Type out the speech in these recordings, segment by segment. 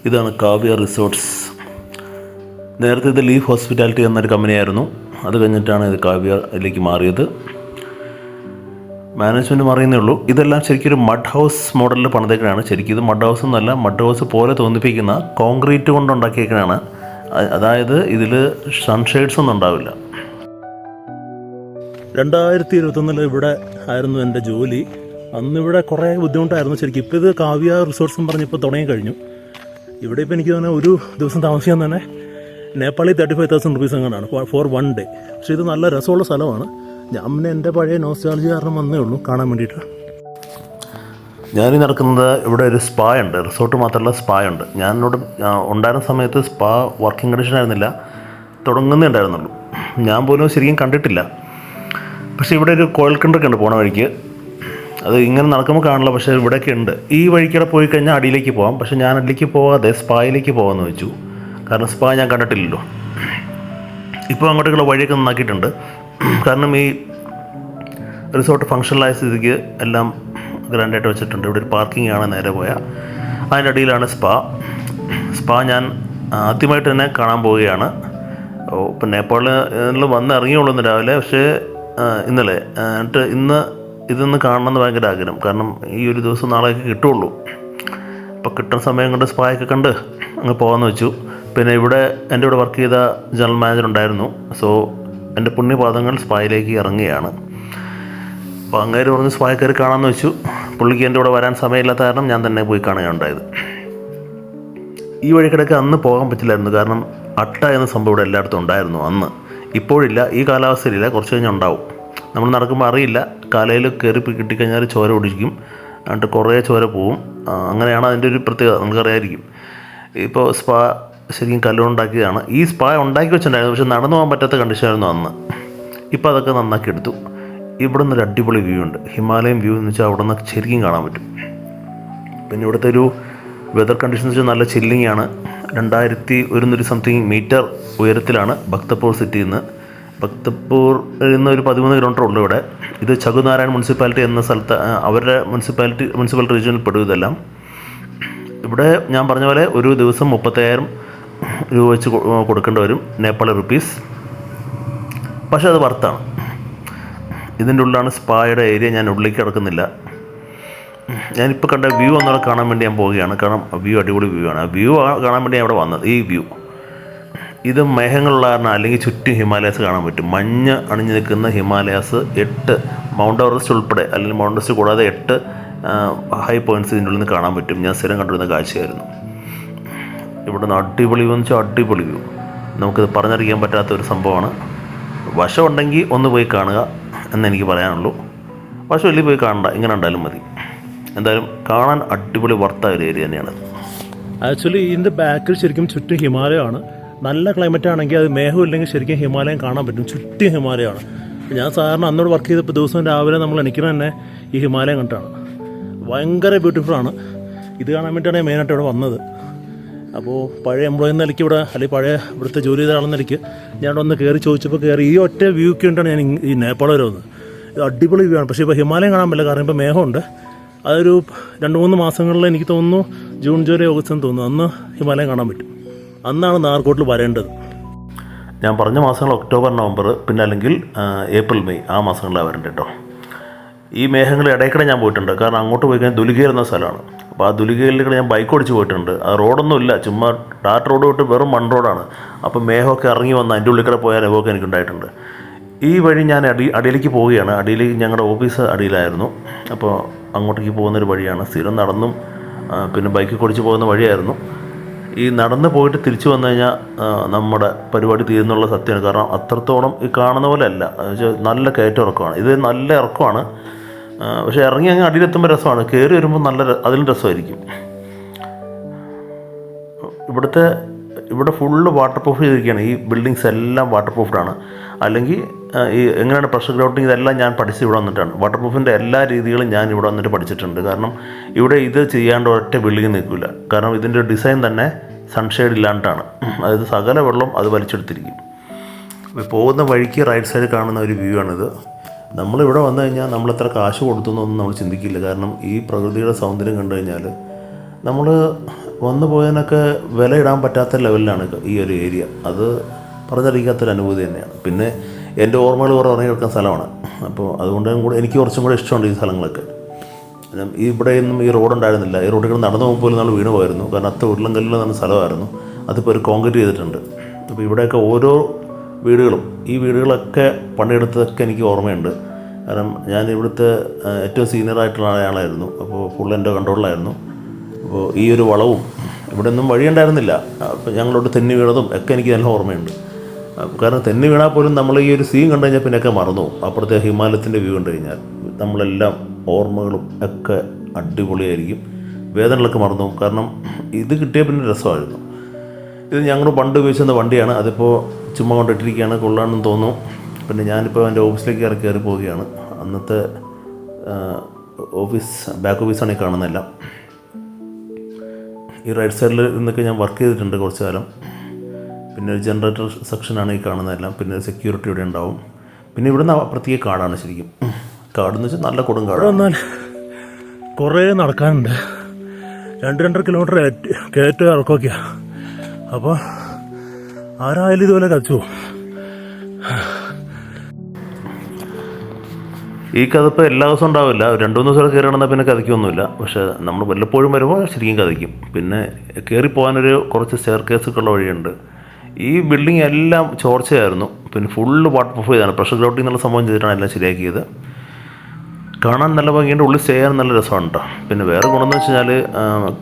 ഇതാണ് കാവ്യ റിസോർട്ട്സ്. നേരത്തെ ഇത് ലീഫ് ഹോസ്പിറ്റാലിറ്റി എന്നൊരു കമ്പനിയായിരുന്നു. അത് കഴിഞ്ഞിട്ടാണ് ഇത് കാവ്യയിലേക്ക് മാറിയത്. മാനേജ്മെൻറ്റ് മാറിയെന്നേ ഉള്ളൂ. ഇതെല്ലാം ശരിക്കും ഒരു മഡ് ഹൗസ് മോഡലിൽ പണിതേക്കാണ്. ശരിക്കും ഇത് മഡ് ഹൗസ് എന്നല്ല, മഡ് ഹൗസ് പോലെ തോന്നിപ്പിക്കുന്ന കോൺക്രീറ്റ് കൊണ്ടുണ്ടാക്കിയേക്കാണ്. അതായത് ഇതിൽ സൺഷെയ്ഡ്സ് ഒന്നും ഉണ്ടാവില്ല. 2021 ഇവിടെ ആയിരുന്നു എൻ്റെ ജോലി. അന്നിവിടെ കുറേ ബുദ്ധിമുട്ടായിരുന്നു ശരിക്കും. ഇപ്പോൾ ഇത് കാവ്യ റിസോർട്ട്സും പറഞ്ഞിപ്പോൾ തുടങ്ങി കഴിഞ്ഞു. ഇവിടെ ഇപ്പോൾ എനിക്ക് തോന്നുന്നത് ഒരു ദിവസം താമസിക്കാൻ തന്നെ നേപ്പാളി 35,000 റുപ്പീസ് അങ്ങനെയാണ് ഫോർ 1 ഡേ. പക്ഷേ ഇത് നല്ല രസമുള്ള സ്ഥലമാണ്. ഞാൻ പിന്നെ എൻ്റെ പഴയ നോസ്റ്റാൾജി കാരണം വന്നേ ഉള്ളൂ കാണാൻ വേണ്ടിയിട്ട്. ഞാനീ നടക്കുന്നത് ഇവിടെ ഒരു സ്പാ ഉണ്ട്. റിസോർട്ട് മാത്രമല്ല, സ്പാ ഉണ്ട്. ഞാനിവിടെ ഉണ്ടായിരുന്ന സമയത്ത് സ്പാ വർക്കിംഗ് കണ്ടീഷൻ ആയിരുന്നില്ല, തുടങ്ങുന്നേ ഉണ്ടായിരുന്നുള്ളൂ. ഞാൻ പോലും ശരിക്കും കണ്ടിട്ടില്ല. പക്ഷേ ഇവിടെ ഒരു കോയൽ കിണറൊക്കെ ഉണ്ട് പോണ വഴിക്ക്. അത് ഇങ്ങനെ നടക്കുമ്പോൾ കാണില്ല, പക്ഷേ ഇവിടെയൊക്കെ ഉണ്ട്. ഈ വഴിക്കൂടെ പോയി കഴിഞ്ഞാൽ അടിയിലേക്ക് പോകാം. പക്ഷേ ഞാൻ അടിയിലേക്ക് പോകാതെ സ്പായിലേക്ക് പോകാമെന്ന് വെച്ചു. കാരണം സ്പാ ഞാൻ കണ്ടിട്ടില്ലല്ലോ. ഇപ്പോൾ അങ്ങോട്ടേക്കുള്ള വഴിയൊക്കെ നന്നാക്കിയിട്ടുണ്ട്. കാരണം ഈ റിസോർട്ട് ഫങ്ഷണലായ സ്ഥിതിക്ക് എല്ലാം ഗ്രാൻഡായിട്ട് വെച്ചിട്ടുണ്ട്. ഇവിടെ ഒരു പാർക്കിംഗ് ആണ് നേരെ പോയാൽ. അതിൻ്റെ അടിയിലാണ് സ്പാ ഞാൻ ആദ്യമായിട്ട് തന്നെ കാണാൻ പോവുകയാണ്. ഇപ്പം നേപ്പാളിൽ വന്ന് ഇറങ്ങിയുള്ളൂ ഇന്ന് രാവിലെ. പക്ഷേ ഇന്നലെ എന്നിട്ട് ഇന്ന് ഇതൊന്ന് കാണണമെന്ന് ഭയങ്കര ആഗ്രഹം. കാരണം ഈ ഒരു ദിവസം നാളെയൊക്കെ കിട്ടുള്ളൂ. അപ്പോൾ കിട്ടുന്ന സമയം കൊണ്ട് സ്പായൊക്കെ കണ്ട് അങ്ങ് പോകാമെന്ന് വെച്ചു. പിന്നെ ഇവിടെ എൻ്റെ കൂടെ വർക്ക് ചെയ്ത ജനറൽ മാനേജർ ഉണ്ടായിരുന്നു. സോ എൻ്റെ പുണ്യപാദങ്ങൾ സ്പായിലേക്ക് ഇറങ്ങുകയാണ്. അപ്പോൾ അങ്ങേര് പറഞ്ഞ് സ്പായ കയറി കാണാമെന്ന് വെച്ചു. പുള്ളിക്ക് എൻ്റെ കൂടെ വരാൻ സമയമില്ലാത്ത കാരണം ഞാൻ തന്നെ പോയി കാണുകയുണ്ടായത്. ഈ വഴിക്കിടയ്ക്ക് അന്ന് പോകാൻ പറ്റില്ലായിരുന്നു. കാരണം അട്ട എന്ന സംഭവം ഇവിടെ എല്ലായിടത്തും ഉണ്ടായിരുന്നു അന്ന്. ഇപ്പോഴില്ല, ഈ കാലാവസ്ഥയിലില്ല. കുറച്ച് കഴിഞ്ഞാൽ ഉണ്ടാവും. നമ്മൾ നടക്കുമ്പോൾ അറിയില്ല. കാലയിൽ കയറി കിട്ടിക്കഴിഞ്ഞാൽ ചോര ഒടിക്കും, എന്നിട്ട് കുറേ ചോര പോവും. അങ്ങനെയാണ് അതിൻ്റെ ഒരു പ്രത്യേകത, നമുക്കറിയായിരിക്കും. ഇപ്പോൾ സ്പാ ശരിക്കും കല്ലുകൊണ്ടുണ്ടാക്കിയതാണ്. ഈ സ്പാ ഉണ്ടാക്കി വെച്ചിട്ടുണ്ടായിരുന്നു, പക്ഷെ നടന്നു പോകാൻ പറ്റാത്ത കണ്ടീഷനായിരുന്നു അന്ന്. ഇപ്പോൾ അതൊക്കെ നന്നാക്കി എടുത്തു. ഇവിടെ നിന്നൊരു അടിപൊളി വ്യൂ ഉണ്ട്. ഹിമാലയൻ വ്യൂ എന്ന് വെച്ചാൽ അവിടെ നിന്ന് ശരിക്കും കാണാൻ പറ്റും. പിന്നെ ഇവിടുത്തെ ഒരു വെതർ കണ്ടീഷൻ എന്ന് വെച്ചാൽ നല്ല ചില്ലിങ് ആണ്. 2100 സംതിങ് മീറ്റർ ഉയരത്തിലാണ് ഭക്തപൂർ സിറ്റിയിൽ നിന്ന്. ഭക്തപൂരിൽ നിന്ന് ഒരു 13 കിലോമീറ്റർ ഉള്ളൂ ഇവിടെ. ഇത് ചകുനാരായൺ മുനിസിപ്പാലിറ്റി എന്ന സ്ഥലത്ത്, അവരുടെ മുനിസിപ്പൽ റീജിയനിൽ പെടും ഇതെല്ലാം. ഇവിടെ ഞാൻ പറഞ്ഞ പോലെ ഒരു ദിവസം 35,000 രൂപ വെച്ച് കൊടുക്കേണ്ടി വരും, നേപ്പാളി റുപ്പീസ്. പക്ഷേ അത് വർത്താണ്. ഇതിൻ്റെ ഉള്ളിലാണ് സ്പായുടെ ഏരിയ. ഞാൻ ഉള്ളിലേക്ക് കിടക്കുന്നില്ല. ഞാനിപ്പോൾ കണ്ട വ്യൂ ഒന്നുകൂടെ കാണാൻ വേണ്ടി ഞാൻ പോവുകയാണ്. കാരണം വ്യൂ അടിപൊളി വ്യൂ ആണ്. ആ വ്യൂ കാണാൻ വേണ്ടി ഞാൻ ഇവിടെ വന്നത്. ഈ വ്യൂ ഇത് മേഘങ്ങളുള്ള കാരണം, അല്ലെങ്കിൽ ചുറ്റും ഹിമാലയാസ് കാണാൻ പറ്റും. മഞ്ഞ് അണിഞ്ഞു നിൽക്കുന്ന ഹിമാലയാസ് 8 മൗണ്ട് എവറസ്റ്റ് ഉൾപ്പെടെ, അല്ലെങ്കിൽ മൗണ്ട് എവറസ്റ്റ് കൂടാതെ 8 ഹൈ പോയിൻറ്റ്സ് ഇതിൻ്റെ ഉള്ളിൽ നിന്ന് കാണാൻ പറ്റും. ഞാൻ സ്ഥിരം കണ്ടിരുന്ന കാഴ്ചയായിരുന്നു. ഇവിടെ നിന്ന് അടിപൊളി വ്യൂ എന്ന് വെച്ചാൽ അടിപൊളി വ്യൂ. നമുക്കിത് പറഞ്ഞറിയിക്കാൻ പറ്റാത്തൊരു സംഭവമാണ്. വശമുണ്ടെങ്കിൽ ഒന്ന് പോയി കാണുക എന്നെനിക്ക് പറയാനുള്ളൂ. വശമില്ലെങ്കിൽ പോയി കാണണ്ട, ഇങ്ങനെ ഉണ്ടായാലും മതി. എന്തായാലും കാണാൻ അടിപൊളി വർത്തായ ഒരു ഏരിയ തന്നെയാണ്. ആക്ച്വലി ഇതിൻ്റെ ബാക്കിൽ ശരിക്കും ചുറ്റും ഹിമാലയമാണ്. നല്ല ക്ലൈമറ്റ് ആണെങ്കിൽ അത് മേഘം ഇല്ലെങ്കിൽ ശരിക്കും ഹിമാലയം കാണാൻ പറ്റും. ചുറ്റും ഹിമാലയമാണ്. ഞാൻ സാധാരണ അന്നോട് വർക്ക് ചെയ്തപ്പോൾ ദിവസം രാവിലെ നമ്മൾ എണീക്കുന്ന തന്നെ ഈ ഹിമാലയം കണ്ടാണ്. ഭയങ്കര ബ്യൂട്ടിഫുള്ളാണ്. ഇത് കാണാൻ വേണ്ടിയിട്ടാണ് ഞാൻ മെയിനായിട്ട് ഇവിടെ വന്നത്. അപ്പോൾ പഴയ എംപ്ലോയി എന്ന നിലയ്ക്ക് ഇവിടെ, അല്ലെങ്കിൽ പഴയ ഇവിടുത്തെ ജോലി ചെയ്ത ആളെന്ന നിലയ്ക്ക് ഞാൻ ഒന്ന് കയറി ചോദിച്ചപ്പോൾ കയറി ഈ ഒറ്റ വ്യൂക്ക് വേണ്ടിയാണ് ഞാൻ ഈ നേപ്പാൾ വരെ വന്നത്. ഇത് അടിപൊളി വ്യൂ ആണ്. പക്ഷേ ഇപ്പോൾ ഹിമാലയം കാണാൻ പറ്റില്ല, കാരണം ഇപ്പോൾ മേഘമുണ്ട്. അതൊരു 2-3 മാസങ്ങളിൽ എനിക്ക് തോന്നുന്നു, ജൂൺ, ജൂലൈ, ഓഗസ്റ്റ് എന്ന് തോന്നുന്നു, അന്ന് ഹിമാലയം കാണാൻ പറ്റും. അന്നാണ് നാഗർകോട്ടിൽ വരേണ്ടത്. ഞാൻ പറഞ്ഞ മാസങ്ങൾ ഒക്ടോബർ, നവംബർ, പിന്നെ അല്ലെങ്കിൽ ഏപ്രിൽ, മെയ്, ആ മാസങ്ങളിലാണ് വരേണ്ടത് കേട്ടോ. ഈ മേഘങ്ങൾ ഇടയ്ക്കിടെ ഞാൻ പോയിട്ടുണ്ട്. കാരണം അങ്ങോട്ട് പോയി കഴിഞ്ഞാൽ ദുലിഗേർ എന്ന സ്ഥലമാണ്. അപ്പോൾ ആ ദുലിഗേരിലേക്ക് ഞാൻ ബൈക്ക് ഓടിച്ച് പോയിട്ടുണ്ട്. ആ റോഡൊന്നും ഇല്ല, ചുമ്മാ ടാർ റോഡ് വിട്ട് വെറും മൺ റോഡാണ്. അപ്പോൾ മേഘമൊക്കെ ഇറങ്ങി വന്ന് അതിൻ്റെ ഉള്ളിൽ കൂടെ പോയ അനുഭവമൊക്കെ എനിക്കുണ്ടായിട്ടുണ്ട്. ഈ വഴി ഞാൻ അടിയിലേക്ക് പോവുകയാണ്. അടിയിലേക്ക് ഞങ്ങളുടെ ഓഫീസ് അടിയിലായിരുന്നു. അപ്പോൾ അങ്ങോട്ടേക്ക് പോകുന്നൊരു വഴിയാണ്. സ്ഥിരം നടന്നും പിന്നെ ബൈക്ക് ഓടിച്ച് പോകുന്ന വഴിയായിരുന്നു. ഈ നടന്ന് പോയിട്ട് തിരിച്ചു വന്നു കഴിഞ്ഞാൽ നമ്മുടെ പരിപാടി തീരുന്നുള്ള സത്യമാണ്. കാരണം അത്രത്തോളം ഈ കാണുന്ന പോലെ അല്ല. നല്ല കയറ്റം ഇറക്കമാണ്. ഇത് നല്ല ഇറക്കമാണ്. പക്ഷേ ഇറങ്ങി അങ്ങ് അടിയിലെത്തുമ്പോൾ രസമാണ്. കയറി വരുമ്പോൾ അതിലും രസമായിരിക്കും. ഇവിടെ ഫുള്ള് വാട്ടർ പ്രൂഫ് ചെയ്തിരിക്കുകയാണ്. ഈ ബിൽഡിങ്സ് എല്ലാം വാട്ടർ പ്രൂഫ്ഡാണ്. അല്ലെങ്കിൽ ഈ എങ്ങനെയാണ് പ്രഷർ ഗ്രൗണ്ടിങ്, ഇതെല്ലാം ഞാൻ പഠിച്ച് ഇവിടെ വന്നിട്ടാണ്. വാട്ടർ പ്രൂഫിൻ്റെ എല്ലാ രീതികളും ഞാൻ ഇവിടെ വന്നിട്ട് പഠിച്ചിട്ടുണ്ട്. കാരണം ഇവിടെ ഇത് ചെയ്യാണ്ട് ഒറ്റ ബിൽഡിങ് നിൽക്കില്ല. കാരണം ഇതിൻ്റെ ഡിസൈൻ തന്നെ സൺഷെയ്ഡ് ഇല്ലാണ്ടാണ്. അതായത് സകല വെള്ളം അത് വലിച്ചെടുത്തിരിക്കും. പോകുന്ന വഴിക്ക് റൈറ്റ് സൈഡിൽ കാണുന്ന ഒരു വ്യൂ ആണിത്. നമ്മളിവിടെ വന്നു കഴിഞ്ഞാൽ നമ്മളെത്ര കാശ് കൊടുത്തു എന്നൊന്നും നമ്മൾ ചിന്തിക്കില്ല. കാരണം ഈ പ്രകൃതിയുടെ സൗന്ദര്യം കണ്ടു കഴിഞ്ഞാൽ നമ്മൾ വന്നു പോയതിനൊക്കെ വില ഇടാൻ പറ്റാത്ത ലെവലിലാണ് ഈ ഒരു ഏരിയ. അത് പറഞ്ഞറിയിക്കാത്തൊരു അനുഭൂതി തന്നെയാണ്. പിന്നെ എൻ്റെ ഓർമ്മകൾ കുറേ ഉറങ്ങി കിടക്കുന്ന സ്ഥലമാണ്. അപ്പോൾ അതുകൊണ്ട് കൂടെ എനിക്ക് കുറച്ചും കൂടെ ഇഷ്ടമുണ്ട് ഈ സ്ഥലങ്ങളൊക്കെ. ഇവിടെയൊന്നും ഈ റോഡുണ്ടായിരുന്നില്ല. ഈ റോഡിൽ നടന്നു പോകുമ്പോൾ നമ്മൾ വീണ് പോയിരുന്നു. കാരണം അത്ര ഉരുളങ്കല്ലിൽ നടന്ന സ്ഥലമായിരുന്നു. അതിപ്പോൾ ഒരു കോൺക്രീറ്റ് ചെയ്തിട്ടുണ്ട്. അപ്പോൾ ഇവിടെയൊക്കെ ഓരോ വീടുകളും, ഈ വീടുകളൊക്കെ പണിയെടുത്തതൊക്കെ എനിക്ക് ഓർമ്മയുണ്ട്. കാരണം ഞാൻ ഇവിടുത്തെ ഏറ്റവും സീനിയറായിട്ടുള്ള ആളായിരുന്നു. അപ്പോൾ ഫുൾ എൻ്റെ കൺട്രോളിലായിരുന്നു. അപ്പോൾ ഈ ഒരു വളവും ഇവിടെ ഒന്നും വഴിയുണ്ടായിരുന്നില്ല. അപ്പോൾ ഞങ്ങളോട് തെന്നി വീണതും ഒക്കെ എനിക്ക് നല്ല ഓർമ്മയുണ്ട്. കാരണം തെന്നി വീണാൽ പോലും നമ്മൾ ഈ ഒരു സീൻ കണ്ടു കഴിഞ്ഞാൽ പിന്നെയൊക്കെ മറന്നു. അപ്പുറത്തെ ഹിമാലയത്തിൻ്റെ വ്യൂ കണ്ടു കഴിഞ്ഞാൽ നമ്മളെല്ലാം ഓർമ്മകളും ഒക്കെ അടിപൊളിയായിരിക്കും. വേദനകളൊക്കെ മറന്നു. കാരണം ഇത് കിട്ടിയ പിന്നെ രസമായിരുന്നു. ഇത് ഞങ്ങൾ പണ്ട് ഉപയോഗിച്ചിരുന്ന വണ്ടിയാണ്. അതിപ്പോൾ ചുമ്മാ കൊണ്ടിട്ടിരിക്കുകയാണ്, കൊള്ളാമെന്ന് തോന്നുന്നു. പിന്നെ ഞാനിപ്പോൾ എൻ്റെ ഓഫീസിലേക്ക് കയറി പോവുകയാണ്. അന്നത്തെ ബാക്ക് ഓഫീസാണ് ഈ കാണുന്നതെല്ലാം. ഈ റൈറ്റ് സൈഡിൽ നിന്നൊക്കെ ഞാൻ വർക്ക് ചെയ്തിട്ടുണ്ട് കുറച്ച് കാലം. പിന്നെ ഒരു ജനറേറ്റർ സെക്ഷനാണ് ഈ കാണുന്നതെല്ലാം. പിന്നെ ഒരു സെക്യൂരിറ്റി ഇവിടെ ഉണ്ടാവും. പിന്നെ ഇവിടുന്ന് പ്രത്യേക കാടാണ് ശരിക്കും. കാടെന്ന് വെച്ചാൽ നല്ല കൊടും കാട്. എന്നാൽ കുറേ നടക്കാനുണ്ട്. 2-2.5 കിലോമീറ്റർ കയറ്റം ഇറക്കൊക്കെയാണ്. അപ്പോൾ ആരായാലും ഇതുപോലെ കച്ചു. ഈ കഥപ്പ് എല്ലാ ദിവസവും ഉണ്ടാവില്ല. 2-3 ദിവസം കയറി നടന്നാൽ പിന്നെ കഥയ്ക്കൊന്നുമില്ല. പക്ഷേ നമ്മൾ വല്ലപ്പോഴും വരുമ്പോൾ ശരിക്കും കഥയ്ക്കും. പിന്നെ കയറിപ്പോകാനൊരു കുറച്ച് സ്റ്റെയർ കേസൊക്കെയുള്ള വഴിയുണ്ട്. ഈ ബിൽഡിംഗ് എല്ലാം ചോർച്ചയായിരുന്നു. പിന്നെ ഫുള്ള് വാട്ടർ പ്രൂഫ് ചെയ്താണ്. പ്രഷർ ഗ്രൗട്ടിംഗ് എന്നുള്ള സംഭവം ചെയ്തിട്ടാണ് എല്ലാം ശരിയാക്കിയത്. കാണാൻ നല്ല ഭംഗിയുണ്ട്. ഉള്ളിൽ സ്റ്റേ ചെയ്യാൻ നല്ല രസമാണ് കേട്ടോ. പിന്നെ വേറെ ഗുണമെന്ന് വെച്ച് കഴിഞ്ഞാൽ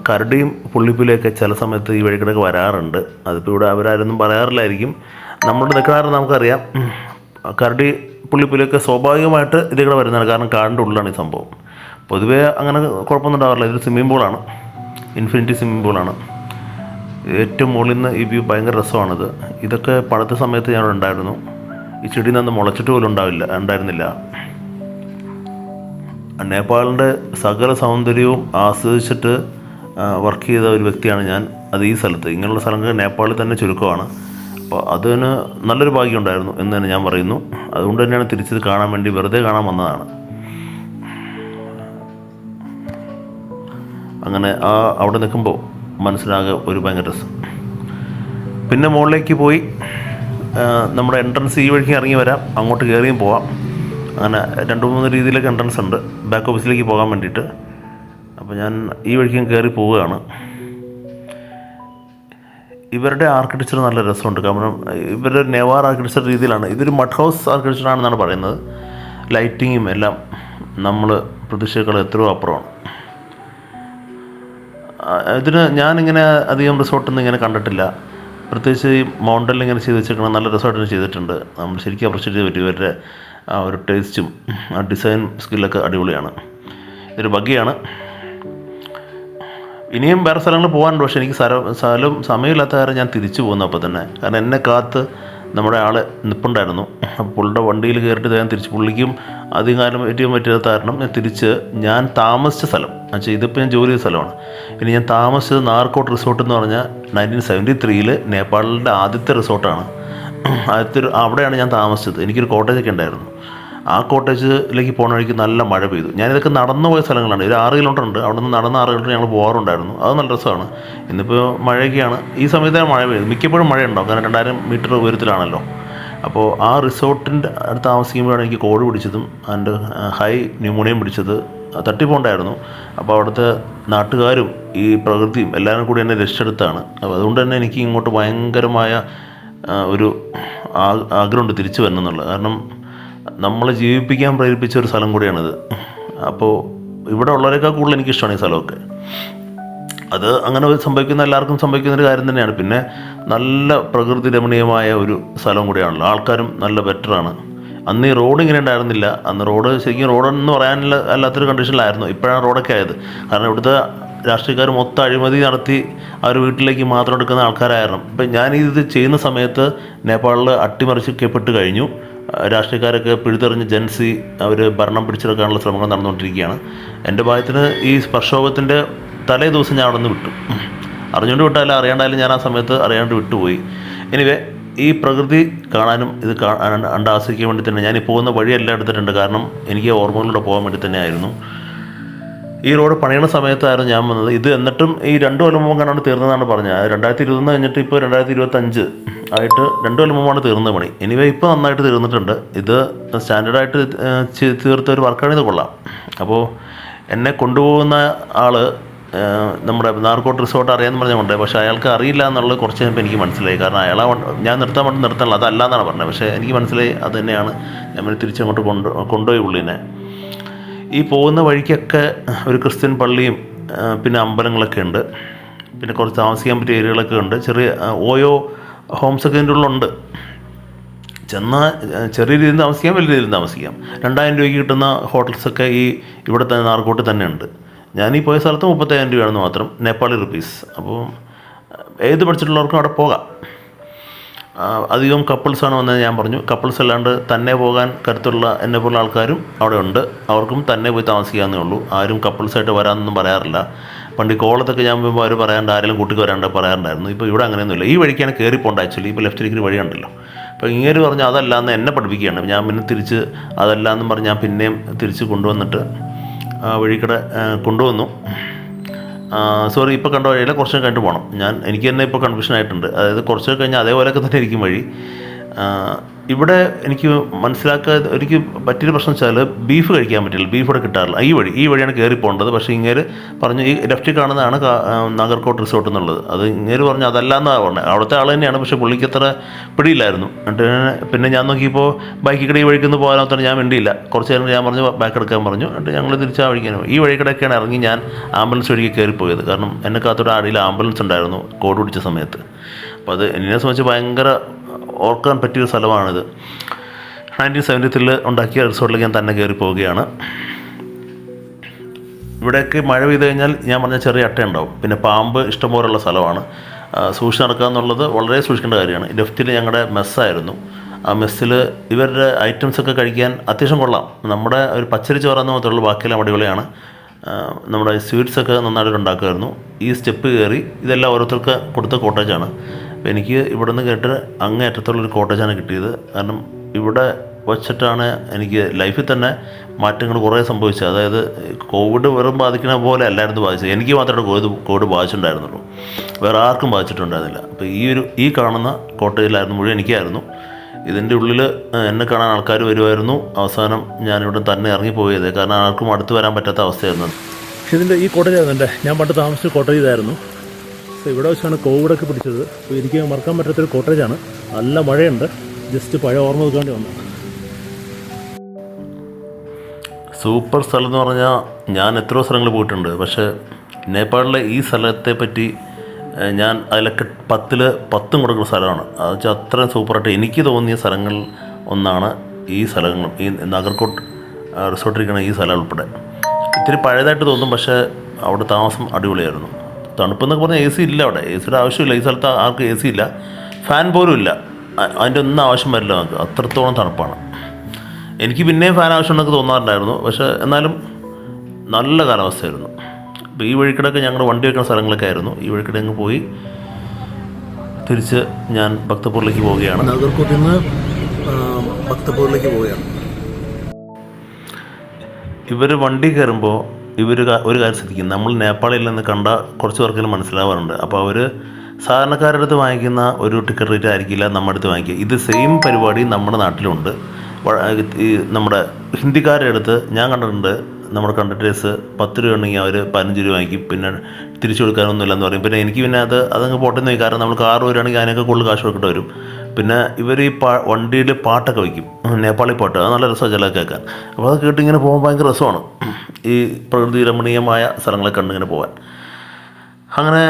കരടിയും പുള്ളിപ്പുലിയൊക്കെ ചില സമയത്ത് ഈ വഴിക്കിടക്ക് വരാറുണ്ട്. അതിപ്പോൾ ഇവിടെ അവരാരൊന്നും പറയാറില്ലായിരിക്കും. നമ്മളുടെ നിൽക്കാറ് നമുക്കറിയാം. കരടി പുള്ളിപ്പുലിയൊക്കെ സ്വാഭാവികമായിട്ട് ഇതിലൂടെ വരുന്നതാണ്. കാരണം കാടിൻ്റെ ഉള്ളിലാണ് ഈ സംഭവം. പൊതുവേ അങ്ങനെ കുഴപ്പമൊന്നും ഉണ്ടാവാറില്ല. ഇതൊരു സ്വിമ്മിംഗ് പൂളാണ്, ഇൻഫിനിറ്റി സ്വിമ്മിംഗ് പൂളാണ്. ഏറ്റവും മുകളിൽ നിന്ന് ഈ വ്യൂ ഭയങ്കര രസമാണിത്. ഇതൊക്കെ പഴത്ത സമയത്ത് ഞാനിവിടെ ഉണ്ടായിരുന്നു. ഈ ചെടി നിന്ന് മുളച്ചിട്ട് പോലും ഉണ്ടായിരുന്നില്ല. നേപ്പാളിൻ്റെ സകല സൗന്ദര്യവും ആസ്വദിച്ചിട്ട് വർക്ക് ചെയ്ത ഒരു വ്യക്തിയാണ് ഞാൻ. അത് ഈ സ്ഥലത്ത്, ഇങ്ങനെയുള്ള സ്ഥലങ്ങൾ നേപ്പാളിൽ തന്നെ ചുരുക്കമാണ്. അപ്പോൾ അതിന് നല്ലൊരു ഭാഗ്യം ഉണ്ടായിരുന്നു എന്ന് തന്നെ ഞാൻ പറയുന്നു. അതുകൊണ്ട് തന്നെയാണ് തിരിച്ചത് കാണാൻ വേണ്ടി വെറുതെ കാണാൻ വന്നതാണ്. അങ്ങനെ അവിടെ നിൽക്കുമ്പോൾ മനസ്സിലാകെ ഒരു ഭയങ്കര രസം. പിന്നെ മുകളിലേക്ക് പോയി നമ്മുടെ എൻട്രൻസ് ഈ വഴിക്ക് ഇറങ്ങി വരാം, അങ്ങോട്ട് കയറിയും പോവാം. അങ്ങനെ 2-3 രീതിയിലൊക്കെ എൻട്രൻസ് ഉണ്ട് ബാക്ക് ഓഫീസിലേക്ക് പോകാൻ വേണ്ടിയിട്ട്. അപ്പോൾ ഞാൻ ഈ വഴിക്കും കയറി പോവുകയാണ്. ഇവരുടെ ആർക്കിടെക്ചർ നല്ല രസമുണ്ട്. കാരണം ഇവരുടെ നേവാർ ആർക്കിടെക്ചർ രീതിയിലാണ്. ഇതൊരു മഡ് ഹൗസ് ആർക്കിടെക്ചറാണെന്നാണ് പറയുന്നത്. ലൈറ്റിങ്ങും എല്ലാം നമ്മൾ പ്രതീക്ഷകൾ എത്രയോ അപ്പുറമാണ്. ഇതിന് ഞാനിങ്ങനെ അധികം റിസോർട്ടൊന്നും ഇങ്ങനെ കണ്ടിട്ടില്ല. പ്രത്യേകിച്ച് ഈ മൗണ്ടനിൽ ഇങ്ങനെ ചെയ്ത് വെച്ചേക്കണം നല്ല രസമായിട്ട് ചെയ്തിട്ടുണ്ട്. നമ്മൾ ശരിക്കും അപ്രിഷ്യേറ്റ് ചെയ്ത് പറ്റും. ഇവരുടെ ആ ഒരു ടേസ്റ്റും ആ ഡിസൈൻ സ്കില്ലൊക്കെ അടിപൊളിയാണ്. ഇതൊരു ഭംഗിയാണ്. ഇനിയും വേറെ സ്ഥലങ്ങളിൽ പോകാനുണ്ട്. പക്ഷേ എനിക്ക് സമയമില്ലാത്ത കാരണം ഞാൻ തിരിച്ചു പോകുന്നു അപ്പോൾ തന്നെ. കാരണം എന്നെ കാത്ത് നമ്മുടെ ആൾ നിൽപ്പുണ്ടായിരുന്നു. അപ്പോൾ പുള്ളിയുടെ വണ്ടിയിൽ കയറിയിട്ട് ഞാൻ തിരിച്ച്, പുള്ളിക്കും അധികം കാലം ഏറ്റവും പറ്റാത്ത കാരണം ഞാൻ താമസിച്ച സ്ഥലം എന്നുവെച്ചാൽ ഇതിപ്പോൾ ഞാൻ ജോലി ചെയ്ത സ്ഥലമാണ്. പിന്നെ ഞാൻ താമസിച്ചത് നാർക്കോട്ട് റിസോർട്ട് എന്ന് പറഞ്ഞാൽ 1973 നേപ്പാളിൻ്റെ ആദ്യത്തെ റിസോർട്ടാണ്. അവിടെയാണ് ഞാൻ താമസിച്ചത്. എനിക്കൊരു കോട്ടേജൊക്കെ ഉണ്ടായിരുന്നു. ആ കോട്ടേജിലേക്ക് പോകുന്ന വഴിക്ക് നല്ല മഴ പെയ്തു. ഞാനിതൊക്കെ നടന്നു പോയ സ്ഥലങ്ങളാണ്. ഒരു 6 കിലോമീറ്റർ ഉണ്ട്. അവിടെ നിന്ന് നടന്ന് 6 കിലോമീറ്റർ ഞങ്ങൾ പോകാറുണ്ടായിരുന്നു. അത് നല്ല രസമാണ്. ഇന്നിപ്പോൾ മഴയൊക്കെയാണ്. ഈ സമയത്താണ് മഴ പെയ്യുന്നത്. മിക്കപ്പോഴും മഴയുണ്ടാവും. കാരണം 2000 മീറ്റർ ഉയരത്തിലാണല്ലോ. അപ്പോൾ ആ റിസോർട്ടിൻ്റെ അടുത്ത് താമസിക്കുമ്പോഴാണ് എനിക്ക് കോവിഡ് പിടിച്ചതും അതിൻ്റെ ഹൈ ന്യൂമോണിയം പിടിച്ചത്. തട്ടിപ്പോണ്ടായിരുന്നു. അപ്പോൾ അവിടുത്തെ നാട്ടുകാരും ഈ പ്രകൃതിയും എല്ലാവരും കൂടി എന്നെ രക്ഷപ്പെടുത്താണ്. അപ്പോൾ അതുകൊണ്ട് തന്നെ എനിക്ക് ഇങ്ങോട്ട് ഭയങ്കരമായ ഒരു ആഗ്രഹമുണ്ട് തിരിച്ചു വരണമെന്നുള്ളത്. കാരണം നമ്മളെ ജീവിപ്പിക്കാൻ പ്രേരിപ്പിച്ച ഒരു സ്ഥലം കൂടിയാണിത്. അപ്പോൾ ഇവിടെ ഉള്ളവരെക്കാൾ കൂടുതൽ എനിക്കിഷ്ടമാണ് ഈ സ്ഥലമൊക്കെ. അത് അങ്ങനെ സംഭവിക്കുന്ന എല്ലാവർക്കും സംഭവിക്കുന്നൊരു കാര്യം തന്നെയാണ്. പിന്നെ നല്ല പ്രകൃതി രമണീയമായ ഒരു സ്ഥലം കൂടിയാണല്ലോ. ആൾക്കാരും നല്ല ബെറ്ററാണ്. അന്ന് ഈ റോഡ് ഇങ്ങനെ ഉണ്ടായിരുന്നില്ല. അന്ന് റോഡ് ശരിക്കും റോഡെന്ന് പറയാനുള്ള അല്ലാത്തൊരു കണ്ടീഷനിലായിരുന്നു. ഇപ്പോഴാണ് റോഡൊക്കെ ആയത്. കാരണം ഇവിടുത്തെ രാഷ്ട്രീയക്കാർ മൊത്തം അഴിമതി നടത്തി അവർ വീട്ടിലേക്ക് മാത്രം എടുക്കുന്ന ആൾക്കാരായിരുന്നു. ഇപ്പം ഞാനിത് ചെയ്യുന്ന സമയത്ത് നേപ്പാളിൽ അട്ടിമറിച്ചിക്കപ്പെട്ട് കഴിഞ്ഞു. രാഷ്ട്രീയക്കാരൊക്കെ പിഴുതെറിഞ്ഞ് ജൻസി അവർ ഭരണം പിടിച്ചെടുക്കാനുള്ള ശ്രമങ്ങൾ നടന്നുകൊണ്ടിരിക്കുകയാണ്. എൻ്റെ ഭാഗത്തിന് ഈ പ്രക്ഷോഭത്തിൻ്റെ തലേ ദിവസം ഞാൻ അവിടെ നിന്ന് വിട്ടു. അറിഞ്ഞുകൊണ്ട് വിട്ടാലും അറിയാണ്ടായാലും ഞാൻ ആ സമയത്ത് അറിയാണ്ട് വിട്ടുപോയി. എനിവേ ഈ പ്രകൃതി കാണാനും ഇത് ആസ്വദിക്കാൻ വേണ്ടി തന്നെ ഞാൻ ഈ പോകുന്ന വഴിയെല്ലാം എടുത്തിട്ടുണ്ട്. കാരണം എനിക്ക് ഓർമ്മകളിലൂടെ പോകാൻ വേണ്ടി തന്നെയായിരുന്നു. ഈ റോഡ് പണിയുന്ന സമയത്തായിരുന്നു ഞാൻ വന്നത്. ഇത് എന്നിട്ടും ഈ 2 കൊല്ലം മുമ്പ് കണ്ടാണ് തീർന്നതാണ് പറഞ്ഞത്. 2020 കഴിഞ്ഞിട്ട് ഇപ്പോൾ 2025 ആയിട്ട് 2 കൊല്ലം മുമ്പാണ് തീർന്ന പണി. എനിവേ ഇപ്പോൾ നന്നായിട്ട് തീർന്നിട്ടുണ്ട്. ഇത് സ്റ്റാൻഡേർഡായിട്ട് തീർത്ത ഒരു വർക്കാണിത്, കൊള്ളാം. അപ്പോൾ എന്നെ കൊണ്ടുപോകുന്ന ആൾ നമ്മുടെ നാർക്കോട്ട് റിസോർട്ട് അറിയാമെന്ന് പറഞ്ഞുകൊണ്ട്, പക്ഷേ അയാൾക്ക് അറിയില്ല എന്നുള്ളത് കുറച്ച് കഴിഞ്ഞപ്പോൾ എനിക്ക് മനസ്സിലായി. കാരണം അയാളെ ഞാൻ നിർത്താൻ വേണ്ടി നിർത്താനുള്ള അതല്ല എന്നാണ് പറഞ്ഞത്. പക്ഷേ എനിക്ക് മനസ്സിലായി അത് തന്നെയാണ്. ഞാൻ തിരിച്ചങ്ങോട്ട് കൊണ്ടുപോയി പുള്ളീനെ. ഈ പോകുന്ന വഴിക്കൊക്കെ ഒരു ക്രിസ്ത്യൻ പള്ളിയും പിന്നെ അമ്പലങ്ങളൊക്കെ ഉണ്ട്. പിന്നെ കുറച്ച് താമസിക്കാൻ പറ്റിയ ഏരിയകളൊക്കെ ഉണ്ട്. ചെറിയ ഓയോ ഹോംസൊക്കെ ഇതിൻ്റെ ഉള്ളിലുണ്ട്. ചെന്നാൽ ചെറിയ രീതിയിൽ താമസിക്കാം, വലിയ രീതിയിൽ താമസിക്കാം. 2000 രൂപയ്ക്ക് കിട്ടുന്ന ഹോട്ടൽസൊക്കെ ഇവിടെ തന്നെ നാർക്കോട്ട് തന്നെ ഉണ്ട്. ഞാനീ പോയ സ്ഥലത്ത് 35,000 രൂപയാണെന്ന് മാത്രം, നേപ്പാളി റുപ്പീസ്. അപ്പോൾ ഏത് പഠിച്ചിട്ടുള്ളവർക്കും അവിടെ പോകാം. അധികം കപ്പിൾസാണ് വന്നത് ഞാൻ പറഞ്ഞു. കപ്പിൾസ് അല്ലാണ്ട് തന്നെ പോകാൻ കരുത്തുള്ള എന്നെപ്പോലുള്ള ആൾക്കാരും അവിടെ ഉണ്ട്. അവർക്കും തന്നെ പോയി താമസിക്കാമെന്നേ ഉള്ളൂ. ആരും കപ്പിൾസായിട്ട് വരാമെന്നൊന്നും പറയാറില്ല. പണ്ട് ഈ കോളത്തൊക്കെ ഞാൻ പോകുമ്പോൾ അവർ പറയാണ്ട് ആരെങ്കിലും കൂട്ടിക്ക് വരാണ്ട് പറയാറുണ്ടായിരുന്നു. ഇപ്പോൾ ഇവിടെ അങ്ങനെയൊന്നുമില്ല. ഈ വഴിക്കാണ് കയറിപ്പോണ്ട്. ആക്ച്വലി ഇപ്പോൾ ലെഫ്റ്റിലേക്ക് വഴിയുണ്ടല്ലോ. അപ്പോൾ ഇങ്ങനെ പറഞ്ഞ് അതല്ലാന്ന് എന്നെ പഠിപ്പിക്കുകയാണ്. ഞാൻ പിന്നെ തിരിച്ച് അതല്ലാന്നും പറഞ്ഞ് ഞാൻ പിന്നെയും തിരിച്ച് കൊണ്ടുവന്നിട്ട് വഴിക്കടെ കൊണ്ടുവന്നു. സോറി, ഇപ്പോൾ കണ്ട വഴിയില്ല, കുറച്ച് കഴിഞ്ഞിട്ട് പോകണം. എനിക്ക് തന്നെ ഇപ്പോൾ കൺഫ്യൂഷൻ ആയിട്ടുണ്ട്. അതായത് കുറച്ച് കഴിഞ്ഞാൽ അതേപോലെയൊക്കെ തന്നെ ഇരിക്കും വഴി. ഇവിടെ എനിക്ക് എനിക്ക് പറ്റിയൊരു പ്രശ്നം വെച്ചാൽ ബീഫ് കഴിക്കാൻ പറ്റില്ല. ബീഫ് ഇവിടെ കിട്ടാറില്ല. ഈ വഴിയാണ് കയറി പോകേണ്ടത്. പക്ഷേ ഇങ്ങേര് പറഞ്ഞു ഈ ലെഫ്റ്റിൽ കാണുന്നതാണ് നാഗർകോട്ട് റിസോർട്ട് എന്നുള്ളത്. അത് ഇങ്ങേര് പറഞ്ഞു അതല്ലാന്നാണ് പറഞ്ഞത്. അവിടുത്തെ ആൾ തന്നെയാണ്, പക്ഷേ പുള്ളിക്ക് അത്ര പിടിയില്ലായിരുന്നു. എന്നിട്ട് പിന്നെ ഞാൻ നോക്കിയപ്പോൾ ബൈക്കിൽ ഈ വഴിക്കൊന്ന് പോകാനോത്തരം ഞാൻ വേണ്ടിയില്ല. കുറച്ച് നേരം ഞാൻ പറഞ്ഞു ബാക്ക് എടുക്കാൻ പറഞ്ഞു. എന്നിട്ട് ഞങ്ങൾ തിരിച്ചാൽ വഴിക്കാനോ ഈ വഴിക്കിടയൊക്കെയാണ് ഇറങ്ങി ഞാൻ ആംബുലൻസ് വഴിക്ക് കയറിപ്പോയത്. കാരണം എന്നെ കാത്തോടെ അടിയിൽ ആംബുലൻസ് ഉണ്ടായിരുന്നു കോഡ് പിടിച്ച സമയത്ത്. അപ്പോൾ അത് എന്നെ സംബന്ധിച്ച് ഭയങ്കര ഓർക്കാൻ പറ്റിയൊരു സ്ഥലമാണിത്. 1973 ഉണ്ടാക്കിയ റിസോർട്ടിലേക്ക് ഞാൻ തന്നെ കയറി പോവുകയാണ്. ഇവിടെയൊക്കെ മഴ പെയ്ത് കഴിഞ്ഞാൽ ഞാൻ പറഞ്ഞ ചെറിയ അട്ടയുണ്ടാവും. പിന്നെ പാമ്പ് ഇഷ്ടംപോലുള്ള സ്ഥലമാണ്. സൂക്ഷിച്ച് നടക്കുക എന്നുള്ളത് വളരെ സൂക്ഷിക്കേണ്ട കാര്യമാണ്. ലെഫ്റ്റിൽ ഞങ്ങളുടെ മെസ്സായിരുന്നു. ആ മെസ്സിൽ ഇവരുടെ ഐറ്റംസൊക്കെ കഴിക്കാൻ അത്യാവശ്യം കൊള്ളാം. നമ്മുടെ ഒരു പച്ചരി ചോറാന്ന് മാത്രമേ ബാക്കിയെല്ലാം അടിപൊളിയാണ്. നമ്മുടെ സ്വീറ്റ്സൊക്കെ നന്നായിട്ട് ഉണ്ടാക്കുമായിരുന്നു. ഈ സ്റ്റെപ്പ് കയറി ഇതെല്ലാം ഓരോരുത്തർക്ക് കൊടുത്ത കോട്ടേജാണ്. അപ്പോൾ എനിക്ക് ഇവിടെ നിന്ന് കേട്ട് അങ്ങേയറ്റത്തുള്ളൊരു കോട്ടേജാണ് കിട്ടിയത്. കാരണം ഇവിടെ വച്ചിട്ടാണ് എനിക്ക് ലൈഫിൽ തന്നെ മാറ്റങ്ങൾ കുറേ സംഭവിച്ചത്. അതായത് കോവിഡ് വെറും ബാധിക്കുന്ന പോലെ അല്ലായിരുന്നു ബാധിച്ചത്. എനിക്ക് മാത്രമേ കോവിഡ് ബാധിച്ചിട്ടുണ്ടായിരുന്നുള്ളൂ, വേറെ ആർക്കും ബാധിച്ചിട്ടുണ്ടായിരുന്നില്ല. അപ്പോൾ ഈ കാണുന്ന കോട്ടേജിലായിരുന്നു മുഴുവൻ എനിക്കായിരുന്നു. ഇതിൻ്റെ ഉള്ളിൽ എന്നെ കാണാൻ ആൾക്കാർ വരുമായിരുന്നു. അവസാനം ഞാനിവിടെ തന്നെ ഇറങ്ങിപ്പോയത്, കാരണം ആർക്കും അടുത്ത് വരാൻ പറ്റാത്ത അവസ്ഥയായിരുന്നു. പക്ഷേ ഇതിൻ്റെ ഈ കോട്ടേജായിരുന്നു ഞാൻ പണ്ട് താമസിച്ച കോട്ടേജ് ഇതായിരുന്നു. അപ്പോൾ ഇവിടെ വെച്ചാണ് കോവിഡൊക്കെ പിടിച്ചത്. അപ്പോൾ എനിക്ക് മറക്കാൻ പറ്റാത്തൊരു കോട്ടേജാണ്. നല്ല മഴയുണ്ട്. ജസ്റ്റ് പഴയ ഓർമ്മ വെക്കാണ്ടി വന്നു. സൂപ്പർ സ്ഥലം എന്ന് പറഞ്ഞാൽ ഞാൻ എത്രയോ സ്ഥലങ്ങളിൽ പോയിട്ടുണ്ട്. പക്ഷേ നേപ്പാളിലെ ഈ സ്ഥലത്തെ പറ്റി ഞാൻ അതിലൊക്കെ 10-ൽ 10 കൊടുക്കുന്ന സ്ഥലമാണ്. അത് വെച്ചാൽ അത്രയും സൂപ്പറായിട്ട് എനിക്ക് തോന്നിയ സ്ഥലങ്ങളിൽ ഒന്നാണ് ഈ സ്ഥലങ്ങളും. ഈ നാഗർകോട്ട് റിസോർട്ടിരിക്കുന്ന ഈ സ്ഥലം ഉൾപ്പെടെ ഇത്തിരി പഴയതായിട്ട് തോന്നും, പക്ഷേ അവിടെ താമസം അടിപൊളിയായിരുന്നു. തണുപ്പെന്നൊക്കെ പറഞ്ഞാൽ AC ഇല്ല അവിടെ. AC-യുടെ ആവശ്യമില്ല. ഈ സ്ഥലത്ത് ആർക്കും AC ഇല്ല, ഫാൻ പോലും ഇല്ല. അതിൻ്റെ ഒന്നും ആവശ്യം വരില്ല നമുക്ക്. അത്രത്തോളം തണുപ്പാണ്. എനിക്ക് പിന്നെയും ഫാൻ ആവശ്യമുണ്ടെന്നൊക്കെ തോന്നാറുണ്ടായിരുന്നു. പക്ഷേ എന്നാലും നല്ല കാലാവസ്ഥയായിരുന്നു. അപ്പോൾ ഈ വഴിക്കിടയൊക്കെ ഞങ്ങൾ വണ്ടി വയ്ക്കുന്ന സ്ഥലങ്ങളൊക്കെ ആയിരുന്നു. ഈ വഴിക്കിടെ അങ്ങ് പോയി തിരിച്ച് ഞാൻ ഭക്തപൂറിലേക്ക് പോവുകയാണ്. നാഗർകോട്ടിൽ നിന്ന് ഭക്തപൂറിലേക്ക് പോവുകയാണ്. ഇവർ വണ്ടി കയറുമ്പോൾ ഒരു കാര്യം ശ്രദ്ധിക്കും. നമ്മൾ നേപ്പാളിൽ നിന്ന് കണ്ട കുറച്ച് പേർക്കെങ്കിലും മനസ്സിലാവാറുണ്ട്. അപ്പോൾ അവർ സാധാരണക്കാരുടെ അടുത്ത് വാങ്ങിക്കുന്ന ഒരു ടിക്കറ്റ് റേറ്റ് ആയിരിക്കില്ല നമ്മുടെ അടുത്ത് വാങ്ങിക്കുക. ഇത് സെയിം പരിപാടി നമ്മുടെ നാട്ടിലുണ്ട്. ഈ നമ്മുടെ ഹിന്ദിക്കാരുടെ അടുത്ത് ഞാൻ കണ്ടിട്ടുണ്ട്. നമ്മുടെ കണ്ടക്ടേഴ്സ് 10 രൂപ ഉണ്ടെങ്കിൽ അവർ 15 രൂപ വാങ്ങിക്കും. പിന്നെ തിരിച്ചു കൊടുക്കാനൊന്നുമില്ല എന്ന് പറയും. പിന്നെ എനിക്ക് പിന്നെ അതങ്ങ് പോട്ടെന്ന് വയ്ക്കും. കാരണം നമ്മൾ കാർ വരികയാണെങ്കിൽ അതിനൊക്കെ കൂടുതൽ കാശ് കൊടുക്കേണ്ടി വരും. പിന്നെ ഇവർ ഈ വണ്ടിയിൽ പാട്ടൊക്കെ വയ്ക്കും, നേപ്പാളി പാട്ട്. അത് നല്ല രസമാണ് ചില കേൾക്കാൻ. അപ്പോൾ അത് കേട്ട് ഇങ്ങനെ പോകാൻ ഭയങ്കര രസമാണ്. ഈ പ്രകൃതി രമണീയമായ സ്ഥലങ്ങളെ കണ്ടിങ്ങനെ പോകാൻ. അങ്ങനെ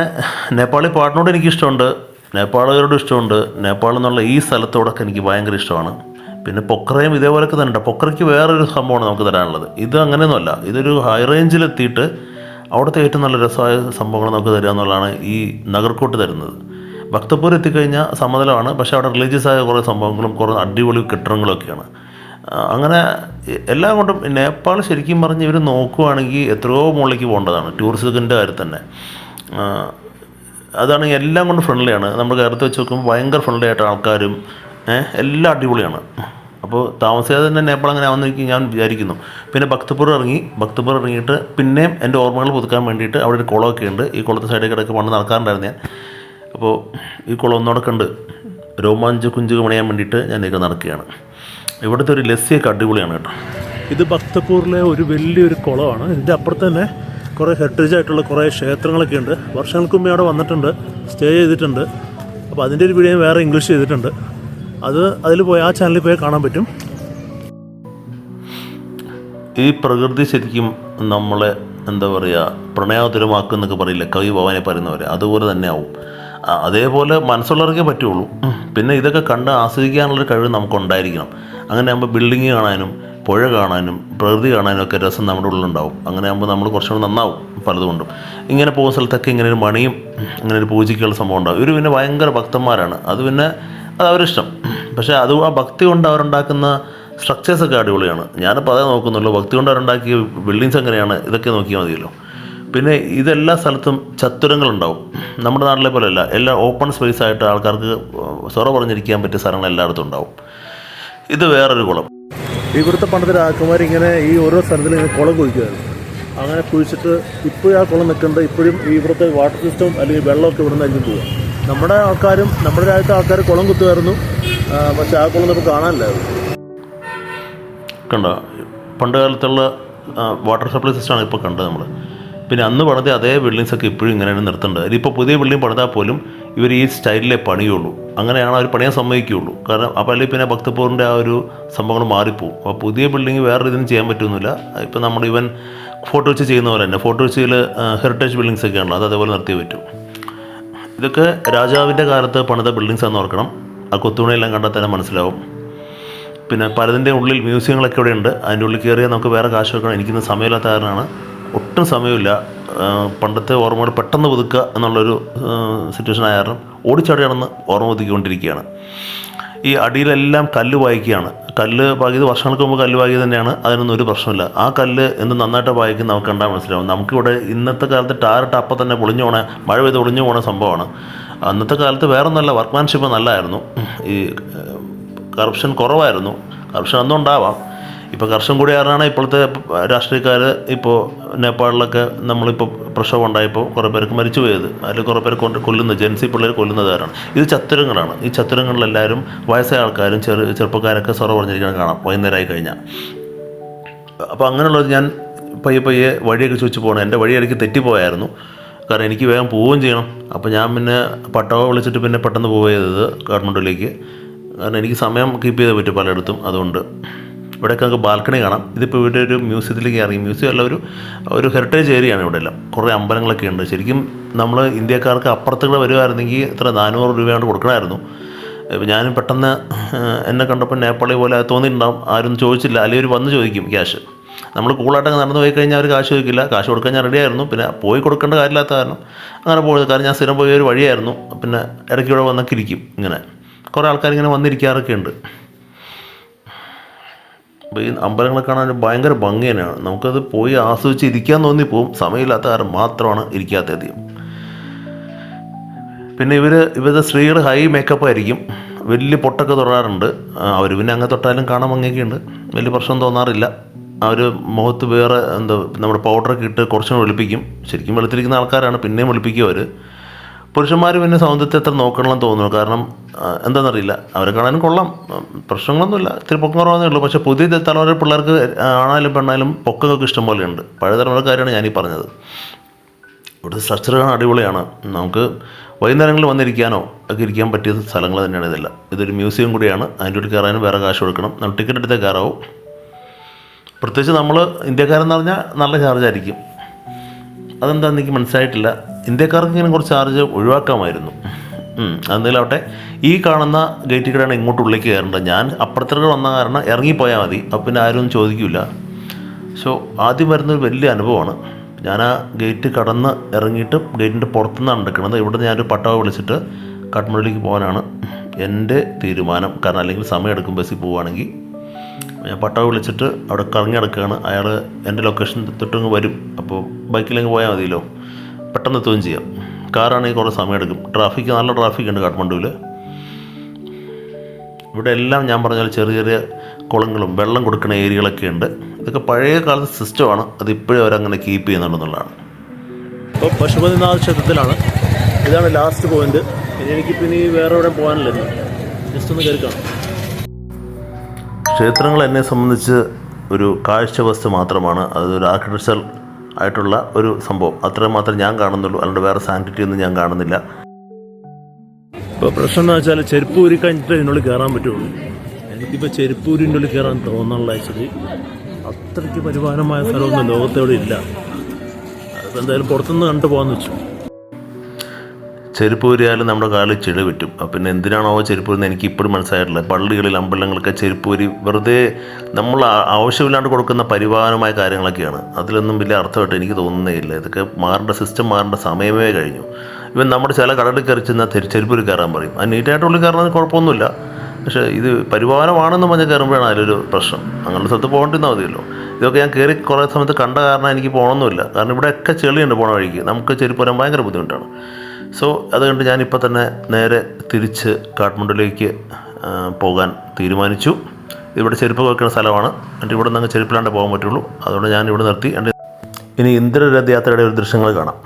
നേപ്പാളി പാട്ടിനോട് എനിക്കിഷ്ടമുണ്ട്, നേപ്പാളുകാരോട് ഇഷ്ടമുണ്ട്. നേപ്പാൾ എന്നുള്ള ഈ സ്ഥലത്തോടൊക്കെ എനിക്ക് ഭയങ്കര ഇഷ്ടമാണ്. പിന്നെ പൊക്രയും ഇതേപോലെയൊക്കെ തന്നെ ഉണ്ട്. പൊക്രയ്ക്ക് വേറൊരു സംഭവമാണ് നമുക്ക് തരാനുള്ളത്. ഇത് അങ്ങനെയൊന്നുമല്ല. ഇതൊരു ഹൈ റേഞ്ചിലെത്തിയിട്ട് അവിടുത്തെ ഏറ്റവും നല്ല രസമായ സംഭവങ്ങൾ നമുക്ക് തരിക എന്നുള്ളതാണ് ഈ നാഗർകോട്ട് തരുന്നത്. ഭക്തപൂർ എത്തിക്കഴിഞ്ഞാൽ സമതലമാണ്, പക്ഷേ അവിടെ റിലീജിയസ് ആയ കുറേ സംഭവങ്ങളും കുറേ അടിപൊളി കെട്ടിടങ്ങളൊക്കെയാണ്. അങ്ങനെ എല്ലാം കൊണ്ടും നേപ്പാൾ ശരിക്കും പറഞ്ഞ് ഇവർ നോക്കുകയാണെങ്കിൽ എത്രയോ മുകളിലേക്ക് പോകേണ്ടതാണ് ടൂറിസത്തിൻ്റെ കാര്യത്തിൽ തന്നെ. അതാണെങ്കിൽ എല്ലാം കൊണ്ട് ഫ്രണ്ട്ലിയാണ്. നമ്മൾ കേരളത്തിൽ വെച്ച് നോക്കുമ്പോൾ ഭയങ്കര ഫ്രണ്ട്ലി ആയിട്ട് ആൾക്കാരും എല്ലാം അടിപൊളിയാണ്. അപ്പോൾ താമസിയാതെ തന്നെ നേപ്പാൾ അങ്ങനെ ആവുമെന്ന് ഞാൻ വിചാരിക്കുന്നു. പിന്നെ ഭക്തപൂർ ഇറങ്ങിയിട്ട് പിന്നെയും എൻ്റെ ഓർമ്മകൾ പുതുക്കാൻ വേണ്ടിയിട്ട് അവിടെ ഒരു കുളമൊക്കെ ഉണ്ട്. ഈ കുളത്തെ സൈഡിൽ കിടക്ക് പണ്ട് നടക്കാറുണ്ടായിരുന്നു ഞാൻ. അപ്പോൾ ഈ കുളം ഒന്നോടെ കണ്ട് കുഞ്ചുക പണിയാൻ വേണ്ടിയിട്ട് ഞാൻ ഇതിലേക്ക് നടക്കുകയാണ്. ഇവിടുത്തെ ഒരു ലസ്സിയൊക്കെ അടിപൊളിയാണ് കേട്ടോ. ഇത് ഭക്തപൂരിലെ ഒരു വലിയൊരു കുളമാണ്. ഇതിൻ്റെ അപ്പുറത്ത് തന്നെ കുറേ ഹെറിറ്റേജ് ആയിട്ടുള്ള കുറേ ക്ഷേത്രങ്ങളൊക്കെ ഉണ്ട്. വർഷങ്ങൾക്ക് മുമ്പേ അവിടെ വന്നിട്ടുണ്ട്, സ്റ്റേ ചെയ്തിട്ടുണ്ട്. അപ്പോൾ അതിൻ്റെ ഒരു വീഡിയോ വേറെ ഇംഗ്ലീഷ് ചെയ്തിട്ടുണ്ട്. അതിൽ പോയി ആ ചാനലിൽ പോയി കാണാൻ പറ്റും. ഈ പ്രകൃതി ശരിക്കും നമ്മളെ എന്താ പറയുക, പ്രണയാതുരമാക്കുന്നൊക്കെ പറയില്ല കവി ഭവാനെ പറയുന്നവരെ, അതുപോലെ തന്നെ ആവും. അതേപോലെ മനസ്സുള്ളവർക്കേ പറ്റുള്ളൂ. പിന്നെ ഇതൊക്കെ കണ്ട് ആസ്വദിക്കാനുള്ളൊരു കഴിവ് നമുക്കുണ്ടായിരിക്കണം. അങ്ങനെ ആകുമ്പോൾ ബിൽഡിങ് കാണാനും പുഴ കാണാനും പ്രകൃതി കാണാനും ഒക്കെ രസം നമ്മുടെ ഉള്ളിലുണ്ടാവും. അങ്ങനെ ആകുമ്പോൾ നമ്മൾ കുറച്ചുകൂടെ നന്നാവും പലതുകൊണ്ടും. ഇങ്ങനെ പോകുന്ന സ്ഥലത്തൊക്കെ ഇങ്ങനെ ഒരു മണിയും ഇങ്ങനെ ഒരു പൂജയ്ക്കുള്ള സംഭവം ഉണ്ടാവും. ഇവർ പിന്നെ ഭയങ്കര ഭക്തന്മാരാണ്. അത് അവരിഷ്ടം. പക്ഷേ ആ ഭക്തി കൊണ്ട് അവരുണ്ടാക്കുന്ന സ്ട്രക്ചേഴ്സൊക്കെ അടിപൊളിയാണ്. ഞാനിപ്പോൾ അതേ നോക്കുന്നുള്ളൂ. ഭക്തി കൊണ്ട് അവരുണ്ടാക്കിയ ബിൽഡിങ്സ് എങ്ങനെയാണ് ഇതൊക്കെ നോക്കിയാൽ മതിയല്ലോ. പിന്നെ ഇതെല്ലാ സ്ഥലത്തും ചത്തുരങ്ങളുണ്ടാവും. നമ്മുടെ നാട്ടിലെ പോലെയല്ല, എല്ലാം ഓപ്പൺ സ്പേസ് ആയിട്ട് ആൾക്കാർക്ക് സൊറ പറഞ്ഞിരിക്കാൻ പറ്റിയ സ്ഥലങ്ങൾ എല്ലായിടത്തും ഉണ്ടാവും. ഇത് വേറൊരു കുളം. ഇവിടുത്തെ പണ്ടത്തെ രാജകുമാരി ഇങ്ങനെ ഈ ഓരോ സ്ഥലത്തിലും ഇങ്ങനെ കുളം കുഴിക്കുകയായിരുന്നു. അങ്ങനെ കുഴിച്ചിട്ട് ഇപ്പോഴും ആ കുളം നിൽക്കേണ്ടത് ഇപ്പോഴും ഈ ഇവിടുത്തെ വാട്ടർ സിസ്റ്റം അല്ലെങ്കിൽ വെള്ളമൊക്കെ ഇവിടെ നിന്നായിരിക്കും പോവുക. നമ്മുടെ രാജ്യത്തെ ആൾക്കാർ കുളം കുത്തുമായിരുന്നു. പക്ഷെ ആ കുളം നമുക്ക് കാണാനില്ലായിരുന്നു. കണ്ടോ, പണ്ട് കാലത്തുള്ള വാട്ടർ സപ്ലൈ സിസ്റ്റമാണ് ഇപ്പോൾ കണ്ടത് നമ്മൾ. പിന്നെ അന്ന് പണിത അതേ ബിൽഡിങ്സൊക്കെ ഇപ്പോഴും ഇങ്ങനെയാണ് നിർത്തേണ്ടത്. ഇതിപ്പോൾ പുതിയ ബിൽഡിംഗ് പണിതാൽ പോലും ഇവർ ഈ സ്റ്റൈലിലേ പണിയുള്ളൂ. അങ്ങനെയാണ് അവർ പണിയാൻ സമ്മതിക്കുകയുള്ളൂ. കാരണം അപ്പോൾ അല്ലെങ്കിൽ പിന്നെ ഭക്തപൂറിൻ്റെ ആ ഒരു സംഭവങ്ങൾ മാറിപ്പോവും. അപ്പോൾ പുതിയ ബിൽഡിംഗ് വേറെ ഇതിനും ചെയ്യാൻ പറ്റുന്നില്ല. ഇപ്പോൾ നമ്മൾ ഇവൻ ഫോട്ടോ വെച്ച് ചെയ്യുന്ന പോലെ തന്നെ ഫോട്ടോ വെച്ചിൽ ഹെറിറ്റേജ് ബിൽഡിങ്സ് ഒക്കെ ആണല്ലോ, അത് അതേപോലെ നിർത്തിയേ പറ്റും. ഇതൊക്കെ രാജാവിൻ്റെ കാലത്ത് പണിത ബിൽഡിങ്സ് ആണെന്ന് ഓർക്കണം. ആ കൊത്തുപണിയെല്ലാം കണ്ടാൽ തന്നെ മനസ്സിലാവും. പിന്നെ പലതിൻ്റെ ഉള്ളിൽ മ്യൂസിയങ്ങളൊക്കെ ഇവിടെ ഉണ്ട്. അതിൻ്റെ ഉള്ളിൽ കയറിയാൽ നമുക്ക് വേറെ കാശ് വെക്കണം. എനിക്കിന്ന് സമയമില്ലാത്ത കാരണമാണ്, ഒട്ടും സമയമില്ല. പണ്ടത്തെ ഓർമ്മകൾ പെട്ടെന്ന് പുതുക്കുക എന്നുള്ളൊരു സിറ്റുവേഷൻ ആയ കാരണം ഓടിച്ചാടി നടന്ന് ഓർമ്മ പുതുക്കിക്കൊണ്ടിരിക്കുകയാണ്. ഈ അടിയിലെല്ലാം കല്ല് പായിക്കുകയാണ്. കല്ല് പാകിയത് വർഷങ്ങൾക്ക് മുമ്പ് കല്ല് പാകിയത് തന്നെയാണ്. അതിനൊന്നും ഒരു പ്രശ്നമില്ല. ആ കല്ല് എന്ത് നന്നായിട്ട് പായിക്കും നമുക്ക് കണ്ടാൽ മനസ്സിലാവും. നമുക്കിവിടെ ഇന്നത്തെ കാലത്ത് ടാറിട്ട് അപ്പം തന്നെ പൊളിഞ്ഞു പോണ, മഴ പെയ്ത് ഒളിഞ്ഞു പോണ സംഭവമാണ്. അന്നത്തെ കാലത്ത് വേറെ നല്ല വർക്ക്മാൻഷിപ്പ് നല്ലതായിരുന്നു. ഈ കറപ്ഷൻ കുറവായിരുന്നു. കറപ്ഷൻ അന്നും ഉണ്ടാവാം. ഇപ്പോൾ കർഷകം കൂടി കാരണമാണ് ഇപ്പോഴത്തെ രാഷ്ട്രീയക്കാർ ഇപ്പോൾ നേപ്പാളിലൊക്കെ നമ്മളിപ്പോൾ പ്രക്ഷോഭം ഉണ്ടായപ്പോൾ കുറേ പേർക്ക് മരിച്ചു പോയത്. അതിൽ കുറേ പേർ കൊല്ലുന്നത് ജെൻസി പിള്ളേർ കൊല്ലുന്നത് കാരണം. ഇത് ചത്തുരങ്ങളാണ്. ഈ ചത്തുരങ്ങളിലെല്ലാവരും വയസ്സായ ആൾക്കാരും ചെറുപ്പക്കാരൊക്കെ സൊറ പറഞ്ഞിരിക്കണം കാണാം വൈകുന്നേരമായി കഴിഞ്ഞാൽ. അപ്പോൾ അങ്ങനെയുള്ളത് ഞാൻ പയ്യെ വഴിയൊക്കെ ചോദിച്ചു പോകണം. എൻ്റെ വഴി ഇടയ്ക്ക് തെറ്റിപ്പോയായിരുന്നു. കാരണം എനിക്ക് വേഗം പോവുകയും ചെയ്യണം. അപ്പോൾ ഞാൻ പിന്നെ പട്ടാവ വിളിച്ചിട്ട് പിന്നെ പെട്ടെന്ന് പോയത് കാഠ്മണ്ഡുവിലേക്ക്. കാരണം എനിക്ക് സമയം കീപ്പ് ചെയ്തേ പറ്റും പലയിടത്തും. അതുകൊണ്ട് ഇവിടെയൊക്കെ നമുക്ക് ബാൽക്കണി കാണാം. ഇതിപ്പോൾ ഇവിടെ ഒരു മ്യൂസിയത്തിലേക്ക് ഇറങ്ങി. മ്യൂസിയം അല്ല, ഒരു ഹെറിറ്റേജ് ഏരിയയാണ് ഇവിടെ എല്ലാം. കുറേ അമ്പലങ്ങളൊക്കെ ഉണ്ട്. ശരിക്കും നമ്മൾ ഇന്ത്യക്കാർക്ക് അപ്പുറത്തുകൂടെ വരുമായിരുന്നെങ്കിൽ ഇത്ര 400 രൂപയാണ് കൊടുക്കണമായിരുന്നു. ഇപ്പോൾ ഞാനും പെട്ടെന്ന് എന്നെ കണ്ടപ്പോൾ നേപ്പാളി പോലെ തോന്നിയിട്ടുണ്ടാവും. ആരും ചോദിച്ചില്ല, അല്ലെങ്കിൽ അവർ വന്ന് ചോദിക്കും ക്യാഷ്. നമ്മൾ കൂളായിട്ടൊക്കെ നടന്നു പോയി കഴിഞ്ഞാൽ അവർ കാശ് ചോദിക്കില്ല. കാശ് കൊടുക്കാൻ ഞാൻ റെഡിയായിരുന്നു. പിന്നെ പോയി കൊടുക്കേണ്ട കാര്യമില്ലാത്ത കാരണം അങ്ങനെ പോയത്. കാരണം ഞാൻ സ്ഥിരം പോയ ഒരു വഴിയായിരുന്നു. പിന്നെ ഇടയ്ക്ക് ഇവിടെ വന്നൊക്കെ ഇരിക്കും. ഇങ്ങനെ കുറേ ആൾക്കാരിങ്ങനെ വന്നിരിക്കാറൊക്കെ ഉണ്ട്. അപ്പോൾ ഈ അമ്പലങ്ങളെ കാണാൻ ഭയങ്കര ഭംഗി തന്നെയാണ്. നമുക്കത് പോയി ആസ്വദിച്ച് ഇരിക്കാൻ തോന്നിപ്പോവും. സമയമില്ലാത്ത കാരണം മാത്രമാണ് ഇരിക്കാത്ത അധികം. പിന്നെ ഇവരുടെ സ്ത്രീകൾ ഹൈ മേക്കപ്പ് ആയിരിക്കും. വലിയ പൊട്ടൊക്കെ തൊടാറുണ്ട് അവർ. പിന്നെ അങ്ങനെ തൊട്ടാലും കാണാൻ ഭംഗിയൊക്കെ ഉണ്ട്. വലിയ പ്രശ്നം തോന്നാറില്ല. അവർ മുഖത്ത് വേറെ നമ്മുടെ പൗഡറൊക്കെ ഇട്ട് കുറച്ചും വെളുപ്പിക്കും. ശരിക്കും വെളുത്തിരിക്കുന്ന ആൾക്കാരാണ്, പിന്നെയും വെളുപ്പിക്കും അവർ. പുരുഷന്മാർ പിന്നെ സൗന്ദര്യത്തെ എത്ര നോക്കണമെന്ന് തോന്നുന്നു. കാരണം എന്താണെന്നറിയില്ല, അവരെ കാണാനും കൊള്ളാം, പ്രശ്നങ്ങളൊന്നുമില്ല. ഇത്തിരി പൊക്കം കുറവാന്നേ ഉള്ളൂ. പക്ഷേ പുതിയ തലമുറ പിള്ളേർക്ക് ആണായാലും പെണ്ണായാലും പൊക്കമൊക്കെ ഇഷ്ടം പോലെയുണ്ട്. പഴയ തലമുറക്കാരാണ് ഞാനീ പറഞ്ഞത്. ഇവിടുത്തെ സ്ട്രക്ചറുകൾ അടിപൊളിയാണ്. നമുക്ക് വൈകുന്നേരങ്ങളിൽ വന്നിരിക്കാനോ ഒക്കെ ഇരിക്കാൻ പറ്റിയ സ്ഥലങ്ങൾ തന്നെയാണ് ഇതെല്ലാം. ഇതൊരു മ്യൂസിയം കൂടിയാണ്. അതിൻ്റെ ഉള്ളിൽ കയറാനും വേറെ കാശ് കൊടുക്കണം. നമ്മൾ ടിക്കറ്റ് എടുത്തേ കയറാവും. പ്രത്യേകിച്ച് നമ്മൾ ഇന്ത്യക്കാരെന്ന് പറഞ്ഞാൽ നല്ല ചാർജായിരിക്കും. അതെന്താണെന്ന് എനിക്ക് മനസ്സിലായിട്ടില്ല. ഇന്ത്യക്കാർക്ക് ഇങ്ങനെ കുറച്ച് ചാർജ് ഒഴിവാക്കാമായിരുന്നു. അതെന്തെങ്കിലാവട്ടെ. ഈ കാണുന്ന ഗേറ്റിൽ കൂടെയാണ് ഇങ്ങോട്ട് ഉള്ളിലേക്ക് കയറേണ്ടത്. ഞാൻ അപ്പുറത്തേക്ക് വന്ന കാരണം ഇറങ്ങിപ്പോയാൽ മതി. അപ്പം പിന്നെ ആരും ചോദിക്കില്ല. സോ ആദ്യം വരുന്നൊരു വലിയ അനുഭവമാണ്. ഞാൻ ആ ഗേറ്റ് കടന്ന് ഇറങ്ങിയിട്ട് ഗേറ്റിൻ്റെ പുറത്തുനിന്നാണ് എടുക്കുന്നത്. ഇവിടെ ഞാനൊരു പട്ടാവ വിളിച്ചിട്ട് കാഠ്മണ്ഡുവിലേക്ക് പോകാനാണ് എൻ്റെ തീരുമാനം. കാരണം അല്ലെങ്കിൽ സമയം എടുക്കും ബസ്സിൽ പോവുകയാണെങ്കിൽ. ഞാൻ പട്ടാവ വിളിച്ചിട്ട് അവിടെ കറങ്ങി നടക്കുകയാണ്. അയാൾ എൻ്റെ ലൊക്കേഷൻ തൊട്ടങ്ങ് വരും. അപ്പോൾ ബൈക്കിലങ്ങ് പോയാൽ മതിയല്ലോ, പെട്ടെന്ന് എത്തുകയും ചെയ്യാം. കാറാണെങ്കിൽ കുറേ സമയം എടുക്കും. നല്ല ട്രാഫിക് ഉണ്ട് കാഠ്മണ്ഡുവിൽ. ഇവിടെ എല്ലാം ഞാൻ പറഞ്ഞാൽ ചെറിയ ചെറിയ കുളങ്ങളും വെള്ളം കൊടുക്കുന്ന ഏരിയകളൊക്കെ ഉണ്ട്. ഇതൊക്കെ പഴയ കാലത്തെ സിസ്റ്റമാണ്, അതിപ്പോഴും അവരങ്ങനെ കീപ്പ് ചെയ്യുന്നുണ്ടെന്നുള്ളതാണ്. ഇപ്പോൾ പശുപതിനാഥ ക്ഷേത്രത്തിലാണ്. ഇതാണ് ലാസ്റ്റ് പോയിന്റ്. എനിക്കിപ്പോൾ ഇനി വേറെ എവിടെ പോകാനില്ല, ജസ്റ്റ് ഒന്ന് കയറി കാണാം. ക്ഷേത്രങ്ങൾ എന്നെ സംബന്ധിച്ച് ഒരു കാഴ്ച വസ്തു മാത്രമാണ്, അതൊരു ആർക്കിടെക്ചറൽ ആയിട്ടുള്ള ഒരു സംഭവം, അത്രയും മാത്രമേ ഞാൻ കാണുന്നുള്ളൂ. അല്ലാണ്ട് വേറെ സാങ്ക്ടിറ്റി ഒന്നും ഞാൻ കാണുന്നില്ല. ഇപ്പോൾ പ്രശ്നം എന്ന് വെച്ചാൽ ചെരുപ്പ് ഊരി കഴിഞ്ഞിട്ട് ഇതിനുള്ളിൽ കയറാൻ പറ്റുള്ളൂ. എനിക്കിപ്പോൾ ചെരുപ്പ് ഊരിൻ്റെ ഉള്ളിൽ കയറാൻ തോന്നാനുള്ള ആക്ച്വലി അത്രയ്ക്ക് പരിപാലനമായ സ്ഥലമൊന്നും ലോകത്തെവിടെ ഇല്ല. അതിപ്പോൾ എന്തായാലും പുറത്തുനിന്ന് കണ്ടു പോകാമെന്ന് വെച്ചു. ചെരുപ്പ് ഊരിയാലും നമ്മുടെ കാലിൽ ചെളി പറ്റും. പിന്നെ എന്തിനാണോ ചെരുപ്പ് ഊരുന്നത് എനിക്ക് ഇപ്പോഴും മനസ്സിലായിട്ടില്ല. പള്ളികളിൽ അമ്പലങ്ങളൊക്കെ ചെരുപ്പ് ഊരി വെറുതെ നമ്മൾ ആവശ്യമില്ലാണ്ട് കൊടുക്കുന്ന പരിപാലനമായ കാര്യങ്ങളൊക്കെയാണ്. അതിലൊന്നും വലിയ അർത്ഥമായിട്ട് എനിക്ക് തോന്നുന്നേ ഇല്ല. ഇതൊക്കെ മാറേണ്ട സിസ്റ്റം മാറേണ്ട സമയമേ കഴിഞ്ഞു. ഇവൻ നമ്മുടെ ചില കടലിൽ കയറി ചെന്നാൽ ചെരുപ്പ് ഊരി കയറാൻ പറയും. അത് നീറ്റായിട്ട് ഉള്ളിൽ കയറുന്നതിന് കുഴപ്പമൊന്നുമില്ല. പക്ഷേ ഇത് പരിപാലനമാണെന്ന് പറഞ്ഞ് കയറുമ്പോഴാണ് അതിലൊരു പ്രശ്നം. അങ്ങനത്തെ സ്ഥലത്ത് പോകേണ്ടിരുന്നാൽ മതിയല്ലോ. ഇതൊക്കെ ഞാൻ കയറി കുറേ സമയത്ത് കണ്ട കാരണം എനിക്ക് പോകണമെന്നില്ല. കാരണം ഇവിടെയൊക്കെ ചെളിയുണ്ട് പോണ വഴിക്ക്. നമുക്ക് ചെരുപ്പ് വരാൻ ഭയങ്കര ബുദ്ധിമുട്ടാണ്. സോ അതുകൊണ്ട് ഞാനിപ്പോൾ തന്നെ നേരെ തിരിച്ച് കാഠ്മണ്ഡുവിലേക്ക് പോകാൻ തീരുമാനിച്ചു. ഇവിടെ ചെരുപ്പ് വെക്കുന്ന സ്ഥലമാണ്. എന്നിട്ട് ഇവിടെ നിന്ന് ചെരുപ്പിലാണ്ട് പോകാൻ പറ്റുള്ളൂ. അതുകൊണ്ട് ഞാൻ ഇവിടെ നിർത്തി. ഇനി ഇന്ദ്രരഥ യാത്രയുടെ ഒരു ദൃശ്യങ്ങൾ കാണാം.